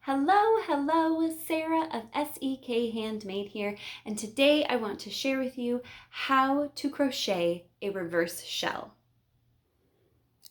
Hello, Sarah of SEK Handmade here, and today I want to share with you how to crochet a reverse shell.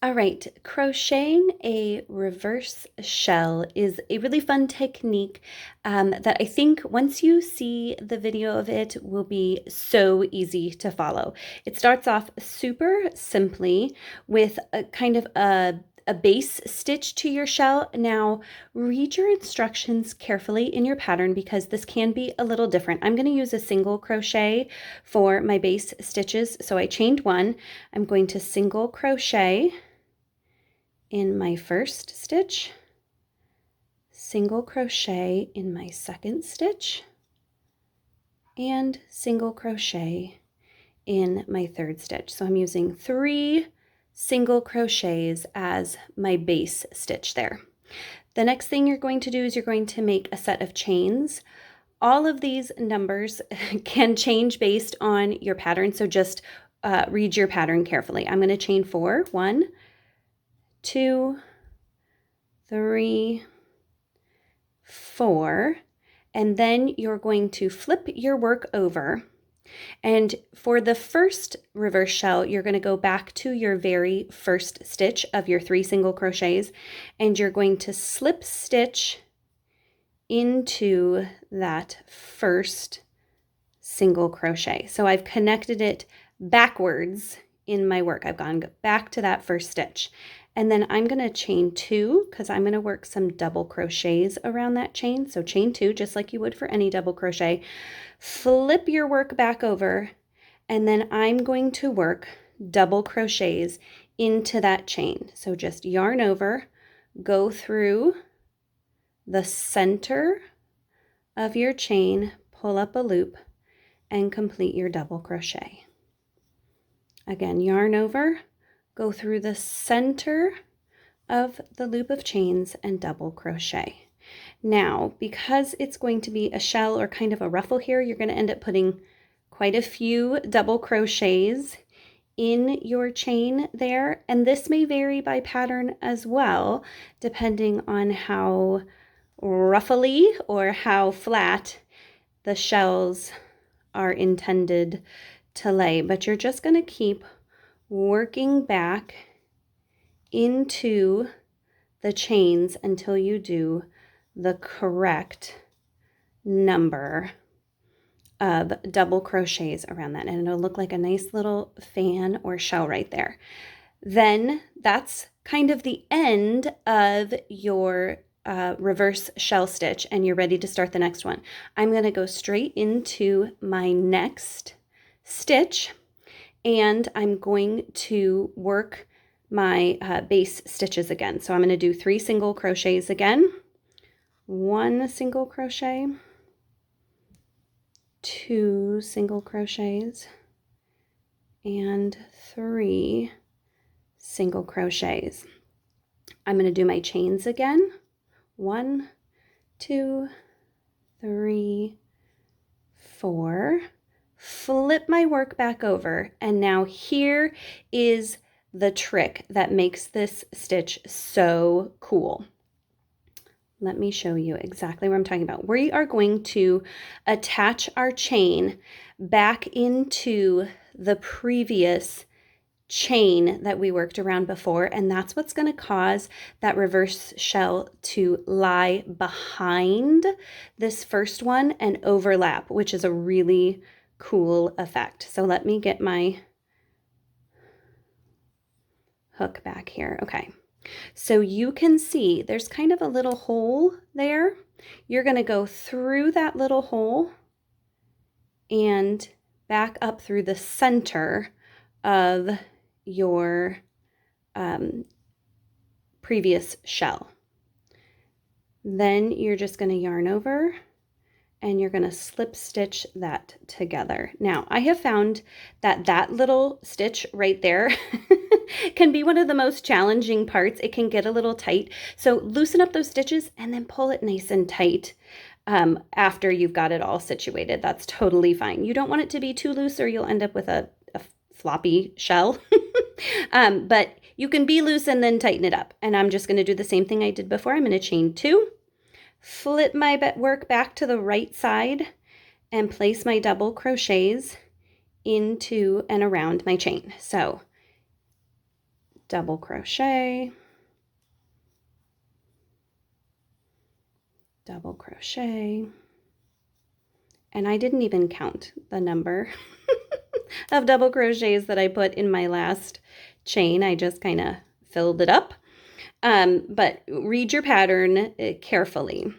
All right, crocheting a reverse shell is a really fun technique that I think once you see the video of it will be so easy to follow. It starts off super simply with a kind of a base stitch to your shell. Now read your instructions carefully in your pattern because this can be a little different. I'm going to use a single crochet for my base stitches. So I chained one. I'm going to single crochet in my first stitch, single crochet in my second stitch, and single crochet in my third stitch. So I'm using 3 single crochets as my base stitch there. The next thing you're going to do is you're going to make a set of chains. All of these numbers can change based on your pattern, so just read your pattern carefully. I'm going to chain 4. 1, 2, 3, 4, and then you're going to flip your work over. And for the first reverse shell, you're going to go back to your very first stitch of your 3 single crochets, and you're going to slip stitch into that first single crochet. So I've connected it backwards in my work. I've gone back to that first stitch. And then I'm going to chain 2 because I'm going to work some double crochets around that chain. So chain 2, just like you would for any double crochet. Flip your work back over, and then I'm going to work double crochets into that chain. So just yarn over, go through the center of your chain, pull up a loop, and complete your double crochet. Again, yarn over, go through the center of the loop of chains and double crochet. Now, because it's going to be a shell or kind of a ruffle here, you're going to end up putting quite a few double crochets in your chain there. And this may vary by pattern as well, depending on how ruffly or how flat the shells are intended to lay. But you're just going to keep working back into the chains until you do the correct number of double crochets around that, and it'll look like a nice little fan or shell right there. Then that's kind of the end of your reverse shell stitch, and you're ready to start the next one. I'm going to go straight into my next stitch, and I'm going to work my base stitches again. So I'm going to do 3 single crochets again. 1 single crochet, 2 single crochets, and 3 single crochets. I'm going to do my chains again. 1, 2, 3, 4. Flip my work back over, and now here is the trick that makes this stitch so cool. Let me show you exactly what I'm talking about. We are going to attach our chain back into the previous chain that we worked around before, and that's what's going to cause that reverse shell to lie behind this first one and overlap, which is a really cool effect. So let me get my hook back here. Okay. So you can see there's kind of a little hole there. You're going to go through that little hole and back up through the center of your previous shell. Then you're just going to yarn over and you're going to slip stitch that together. Now, I have found that that little stitch right there can be one of the most challenging parts. It can get a little tight. So loosen up those stitches and then pull it nice and tight after you've got it all situated. That's totally fine. You don't want it to be too loose or you'll end up with a floppy shell. But you can be loose and then tighten it up. And I'm just going to do the same thing I did before. I'm going to chain 2, flip my work back to the right side and place my double crochets into and around my chain. So double crochet, double crochet, and I didn't even count the number of double crochets that I put in my last chain. I just kind of filled it up. But read your pattern carefully.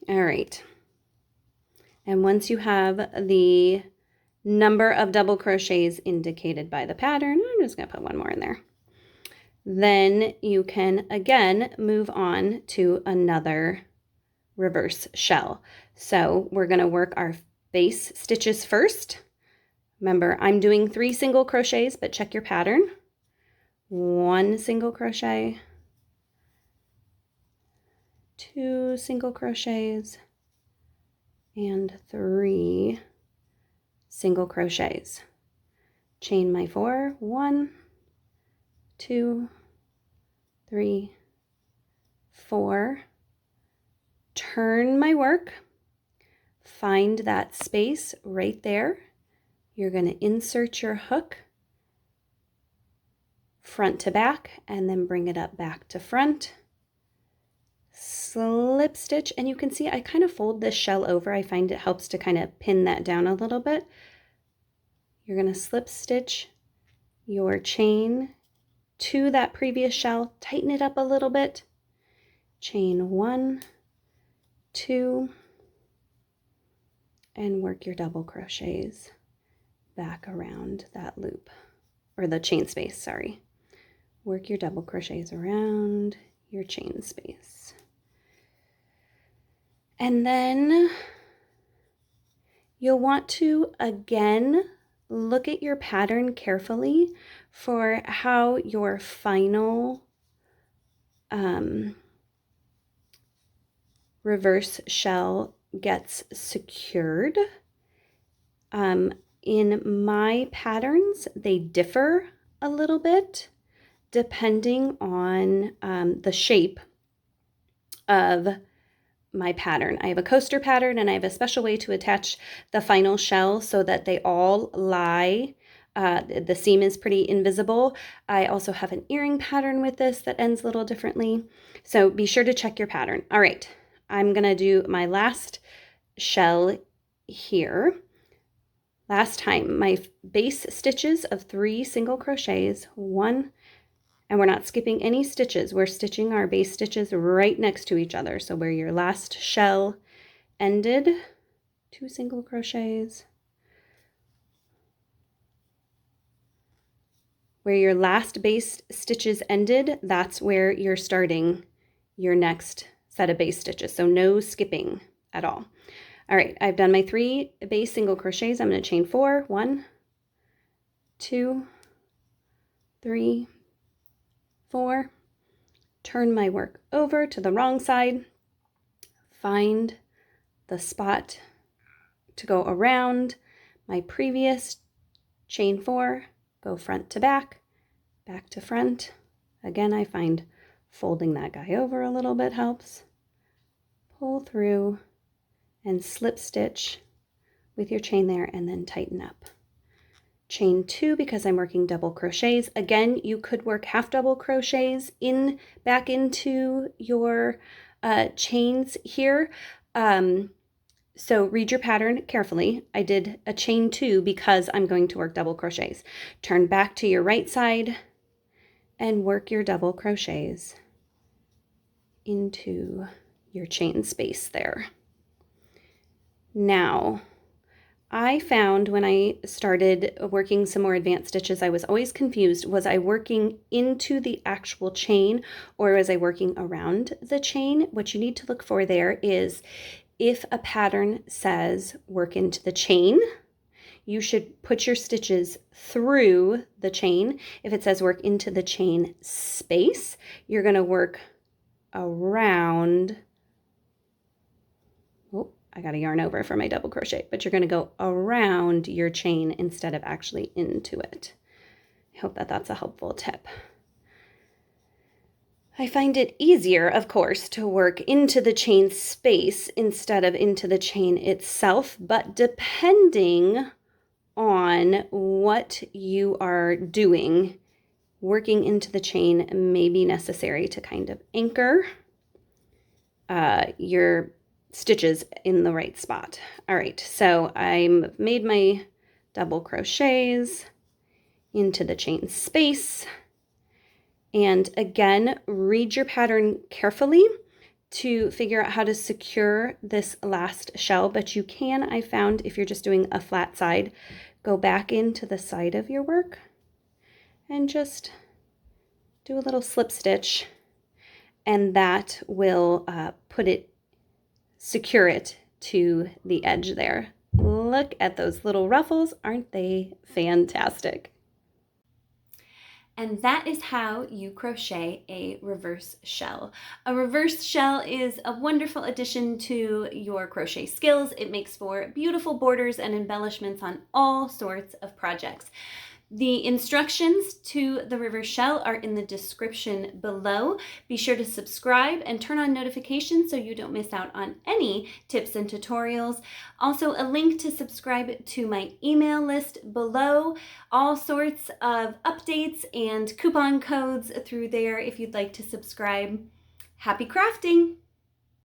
All right. And once you have the number of double crochets indicated by the pattern, I'm just going to put one more in there. Then you can again move on to another reverse shell. So we're going to work our base stitches first. Remember, I'm doing 3 single crochets, but check your pattern. 1 single crochet, 2 single crochets, and 3 single crochets. Chain my 4, 1, 2, 3, 4. Turn my work, find that space right there. You're going to insert your hook front to back and then bring it up back to front. Slip stitch, and you can see I kind of fold this shell over. I find it helps to kind of pin that down a little bit. You're going to slip stitch your chain to that previous shell, tighten it up a little bit. Chain 1, 2, and work your double crochets back around that loop, or the chain space, sorry. Work your double crochets around your chain space. And then you'll want to again look at your pattern carefully for how your final reverse shell gets secured. In my patterns, they differ a little bit depending on the shape of my pattern. I have a coaster pattern and I have a special way to attach the final shell so that they all lie. The seam is pretty invisible. I also have an earring pattern with this that ends a little differently. So be sure to check your pattern. All right, I'm gonna do my last shell here. Last time, my base stitches of 3 single crochets, 1, and we're not skipping any stitches. We're stitching our base stitches right next to each other. So where your last shell ended, 2 single crochets. Where your last base stitches ended, that's where you're starting your next set of base stitches. So no skipping at all. All right, I've done my 3 base single crochets. I'm going to chain 4, 1, 2, 3, 4, turn my work over to the wrong side, find the spot to go around my previous, chain 4, go front to back, back to front. Again, I find folding that guy over a little bit helps. Pull through and slip stitch with your chain there and then tighten up. Chain 2 because I'm working double crochets. Again, you could work half double crochets back into your chains here. So read your pattern carefully. I did a chain 2 because I'm going to work double crochets. Turn back to your right side and work your double crochets into your chain space there. Now, I found when I started working some more advanced stitches, I was always confused. Was I working into the actual chain or was I working around the chain? What you need to look for there is if a pattern says work into the chain, you should put your stitches through the chain. If it says work into the chain space, you're going to work around. Oh, I got to yarn over for my double crochet, but you're going to go around your chain instead of actually into it. I hope that that's a helpful tip. I find it easier, of course, to work into the chain space instead of into the chain itself, but depending on what you are doing, working into the chain may be necessary to kind of anchor your stitches in the right spot. All right, so I made my double crochets into the chain space. And again, read your pattern carefully to figure out how to secure this last shell, but you can, I found, if you're just doing a flat side, go back into the side of your work and just do a little slip stitch, and that will secure it to the edge there. Look at those little ruffles, aren't they fantastic? And that is how you crochet a reverse shell. A reverse shell is a wonderful addition to your crochet skills. It makes for beautiful borders and embellishments on all sorts of projects. The instructions to the reverse shell are in the description below. Be sure to subscribe and turn on notifications so you don't miss out on any tips and tutorials. Also, a link to subscribe to my email list below. All sorts of updates and coupon codes through there if you'd like to subscribe. Happy crafting!